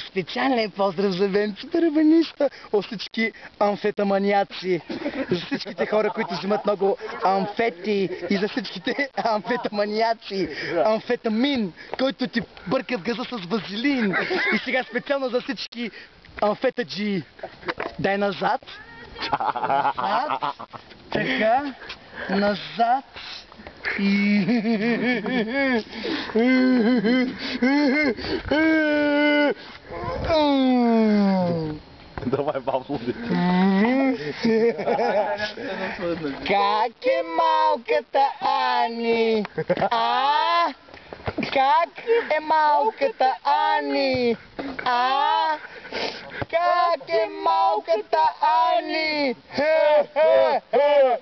Специален поздрав за Венци Барабаниста, от всички амфетаманиаци, за всичките хора, които взимат много амфети и за всичките амфетаманиаци, амфетамин, който ти бъркат газа с вазелин и сега специално за всички амфетаджи. Дай назад, така, назад и... Давай, бабло. Как е малката Ани? А? Как е малката Ани? А? Как е малката Ани? Хе, хе, хе.